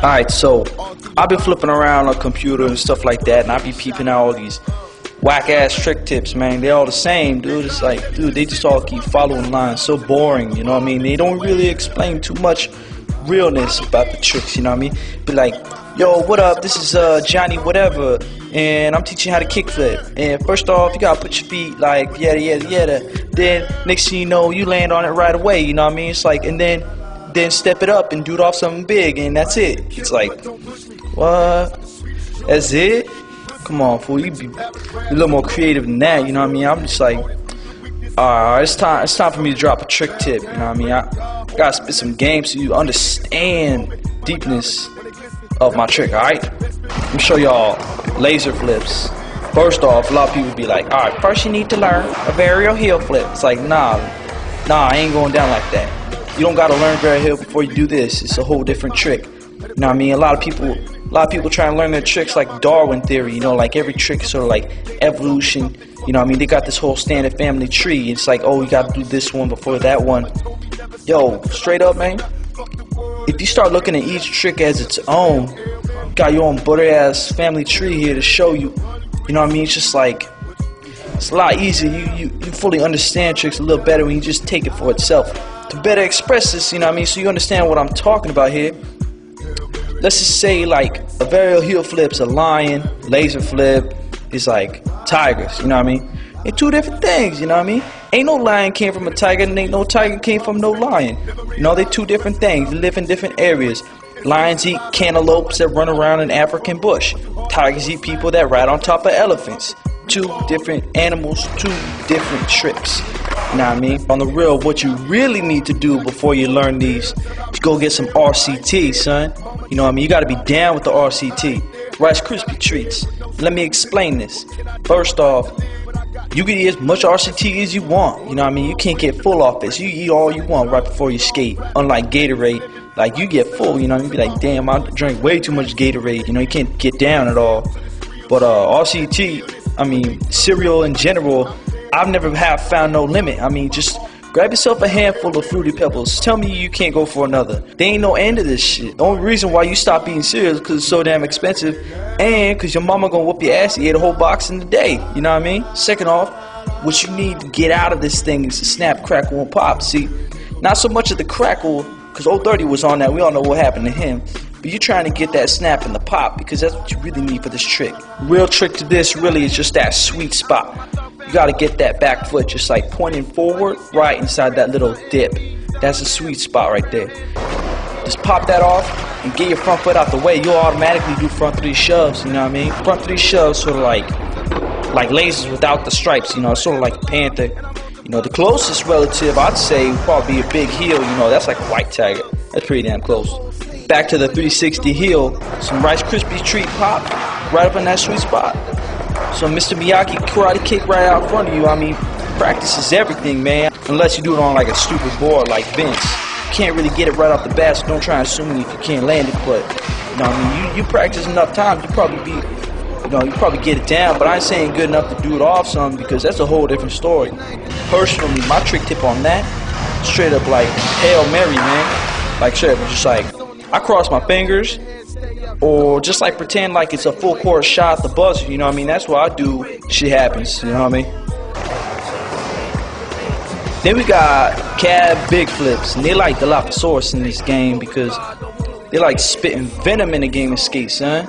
Alright, so I've been flipping around on a computer and stuff like that, and I be peeping out all these whack ass trick tips, man. They all the same, dude. It's like, dude, they just all keep following lines. So boring, you know what I mean? They don't really explain too much realness about the tricks, you know what I mean? Be like, yo, what up? This is Johnny whatever, and I'm teaching you how to kickflip. And first off, you gotta put your feet like yada yada yada. Then next thing you know, you land on it right away, you know what I mean? It's like, and then step it up and do it off something big, and that's it. It's like, what? That's it? Come on, fool. You be a little more creative than that, you know what I mean? I'm just like, alright, it's time for me to drop a trick tip, you know what I mean? I gotta spit some game so you understand deepness of my trick, alright? Let me show y'all laser flips. First off, a lot of people be like, alright, first you need to learn a varial heel flip. It's like, nah, I ain't going down like that. You don't gotta learn varial heel before you do this. It's a whole different trick. You know what I mean? A lot of people try and learn their tricks like Darwin theory, you know, like every trick is sort of like evolution. You know what I mean? They got this whole standard family tree. It's like, oh, you gotta do this one before that one. Yo, straight up, man, if you start looking at each trick as its own, you got your own ButteryAss family tree here to show you. You know what I mean? It's just like, it's a lot easier. You fully understand tricks a little better when you just take it for itself. To better express this, you know what I mean, so you understand what I'm talking about here. Let's just say like a varial heel flip's a lion, laser flip is like tigers, you know what I mean? They're two different things, you know what I mean? Ain't no lion came from a tiger, and ain't no tiger came from no lion. You know, they're two different things. They live in different areas. Lions eat cantaloupes that run around in African bush. Tigers eat people that ride on top of elephants. Two different animals, two different tricks. You know what I mean? On the real, what you really need to do before you learn these is go get some RCT, son. You know what I mean? You gotta be down with the RCT. Rice Krispie treats. Let me explain this. First off, you can eat as much RCT as you want. You know what I mean? You can't get full off this. You eat all you want right before you skate. Unlike Gatorade, like you get full, you know what I mean? You be like, damn, I drank way too much Gatorade. You know, you can't get down at all. But RCT, I mean, cereal in general, I've never found no limit. I mean, just grab yourself a handful of Fruity Pebbles. Tell me you can't go for another. There ain't no end to this shit. The only reason why you stop eating cereal is because it's so damn expensive, and because your mama gonna whoop your ass. You ate a whole box in a day. You know what I mean? Second off, what you need to get out of this thing is to snap, crackle, and pop. See, not so much of the crackle, because Old 30 was on that. We all know what happened to him. But you're trying to get that snap and the pop, because that's what you really need for this trick. Real trick to this really is just that sweet spot. You gotta get that back foot just like pointing forward right inside that little dip. That's a sweet spot right there. Just pop that off and get your front foot out the way. You'll automatically do front three shoves, you know what I mean? Front three shoves sort of like lasers without the stripes, you know, sort of like a panther. You know, the closest relative I'd say would probably be a big heel, you know, that's like a white tiger. That's pretty damn close. Back to the 360 heel, some Rice Krispie treat pop, right up in that sweet spot. So Mr. Miyagi karate kick right out front of you. I mean, practice is everything, man. Unless you do it on like a stupid board like Vince. You can't really get it right off the bat, so don't try assuming if you can't land it. But, you know what I mean, you practice enough times, you probably get it down. But I ain't saying good enough to do it off something, because that's a whole different story. Personally, my trick tip on that, straight up like Hail Mary, man. Like straight up, just like, I cross my fingers, or just like pretend like it's a full court shot at the buzzer, you know what I mean? That's what I do. Shit happens, you know what I mean? Then we got cab big flips, and they like Dilophosaurus in this game because they like spitting venom in the game of skate, son.